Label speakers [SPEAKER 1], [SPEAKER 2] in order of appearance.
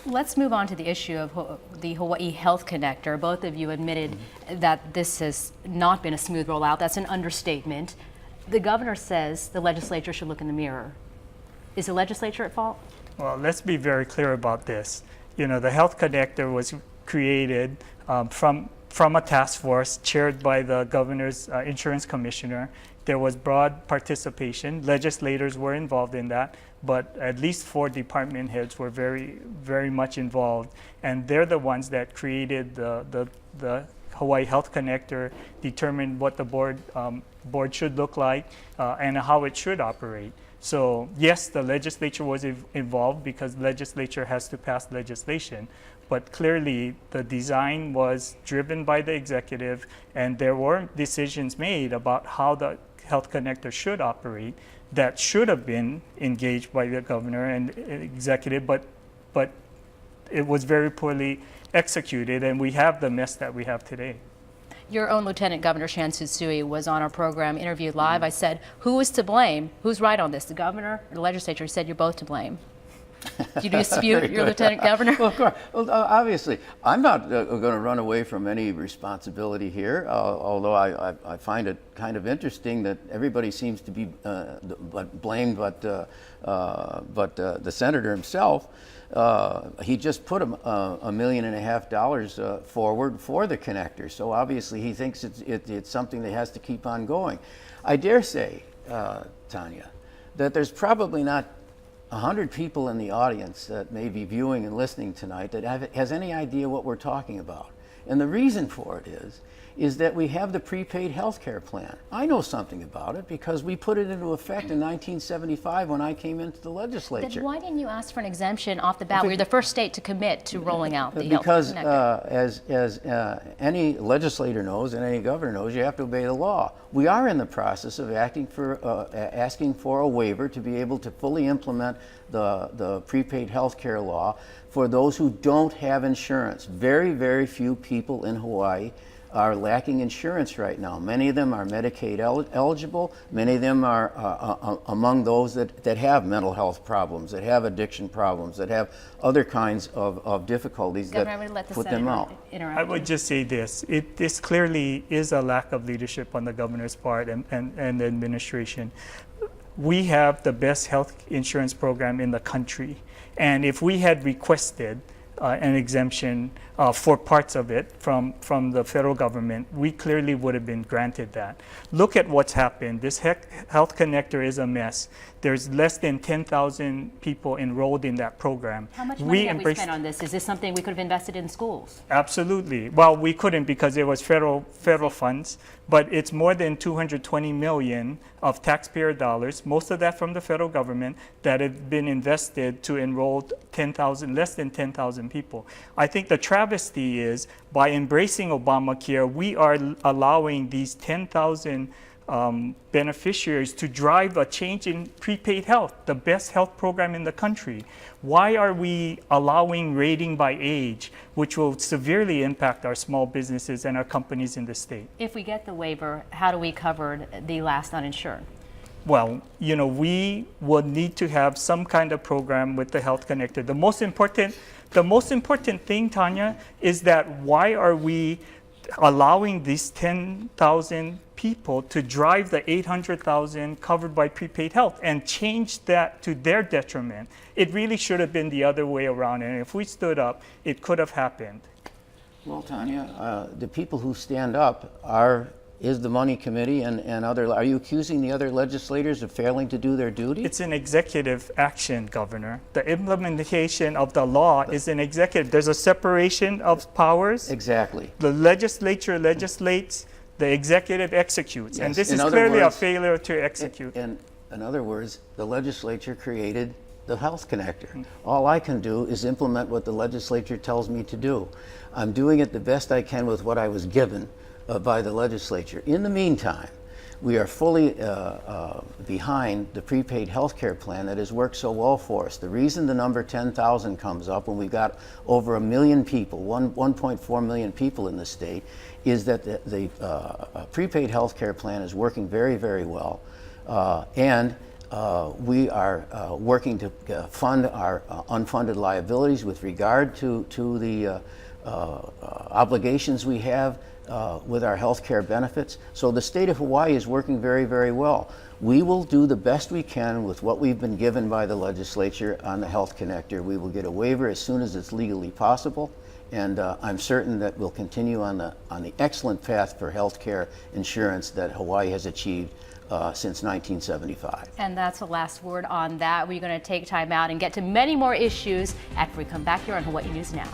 [SPEAKER 1] Let's move on to the issue of the Hawaii Health Connector. Both of you admitted that this has not been a smooth rollout. That's an understatement. The governor says the legislature should look in the mirror. Is the legislature at fault?
[SPEAKER 2] Well, let's be very clear about this. You know, the Health Connector was created from a task force chaired by the governor's insurance commissioner. There was broad participation. Legislators were involved in that, but at least 4 department heads were very, very much involved. And they're the ones that created the Hawaii Health Connector, determined what the board should look like and how it should operate. So yes, the legislature was involved because legislature has to pass legislation, but clearly the design was driven by the executive, and there were decisions made about how the Health Connector should operate that should have been engaged by the governor and executive, but it was very poorly executed, and we have the mess that we have today.
[SPEAKER 1] Your own Lieutenant Governor Shan Tsutsui was on our program, interviewed live. I said, who is to blame? Who's right on this, the governor or the legislature? He said, you're both to blame. Do you dispute your Lieutenant Governor?
[SPEAKER 3] Well, of course. Well, obviously, I'm not going to run away from any responsibility here, although I find it kind of interesting that everybody seems to be blamed but the senator himself. He just put $1.5 million forward for the connector, so obviously he thinks it's something that has to keep on going. I dare say, Tanya, that there's probably not 100 people in the audience that may be viewing and listening tonight that has any idea what we're talking about. And the reason for it is that we have the prepaid health care plan. I know something about it because we put it into effect in 1975 when I came into the legislature.
[SPEAKER 1] Then why didn't you ask for an exemption off the bat? We're the first state to commit to rolling out the Health Connector.
[SPEAKER 3] Because as any legislator knows and any governor knows, you have to obey the law. We are in the process of asking for a waiver to be able to fully implement the prepaid health care law for those who don't have insurance. Very, very few people in Hawaii are lacking insurance right now. Many of them are Medicaid eligible. Many of them are among those that have mental health problems, that have addiction problems, that have other kinds of difficulties
[SPEAKER 1] Governor,
[SPEAKER 3] that put them out.
[SPEAKER 2] I would just say this. This clearly is a lack of leadership on the governor's part and the administration. We have the best health insurance program in the country. And if we had requested an exemption for parts of it from the federal government, we clearly would have been granted that. Look at what's happened. This Health Connector is a mess. There's less than 10,000 people enrolled in that program.
[SPEAKER 1] How much money have we spent on this? Is this something we could have invested in schools?
[SPEAKER 2] Absolutely. Well, we couldn't because it was federal funds, but it's more than 220 million of taxpayer dollars, most of that from the federal government, that have been invested to enroll less than 10,000 people. I think the travesty is by embracing Obamacare, we are allowing these 10,000 beneficiaries to drive a change in prepaid health, the best health program in the country. Why are we allowing rating by age, which will severely impact our small businesses and our companies in the state?
[SPEAKER 1] If we get the waiver, how do we cover the last uninsured?
[SPEAKER 2] Well, you know, we would need to have some kind of program with the Health Connector. The most important thing, Tanya, is that why are we allowing these 10,000 people to drive the 800,000 covered by prepaid health and change that to their detriment? It really should have been the other way around, and if we stood up, it could have happened.
[SPEAKER 3] Well, Tanya, the people who stand up is the Money Committee and other. Are you accusing the other legislators of failing to do their duty?
[SPEAKER 2] It's an executive action, Governor. The implementation of the law is an executive. There's a separation of powers.
[SPEAKER 3] Exactly.
[SPEAKER 2] The legislature legislates, the executive executes.
[SPEAKER 3] Yes.
[SPEAKER 2] And this is clearly a failure to execute.
[SPEAKER 3] In other words, the legislature created the Health Connector. All I can do is implement what the legislature tells me to do. I'm doing it the best I can with what I was given by the legislature. In the meantime, we are fully behind the prepaid health care plan that has worked so well for us. The reason the number 10,000 comes up when we've got over 1 million people, 1.4 million people in the state, is that the prepaid health care plan is working very, very well. And We are working to fund our unfunded liabilities with regard to the obligations we have with our health care benefits. So the state of Hawaii is working very, very well. We will do the best we can with what we've been given by the legislature on the Health Connector. We will get a waiver as soon as it's legally possible, and I'm certain that we'll continue on the excellent path for health care insurance that Hawaii has achieved since 1975.
[SPEAKER 1] And that's the last word on that. We're going to take time out and get to many more issues after we come back here on Hawaii News Now.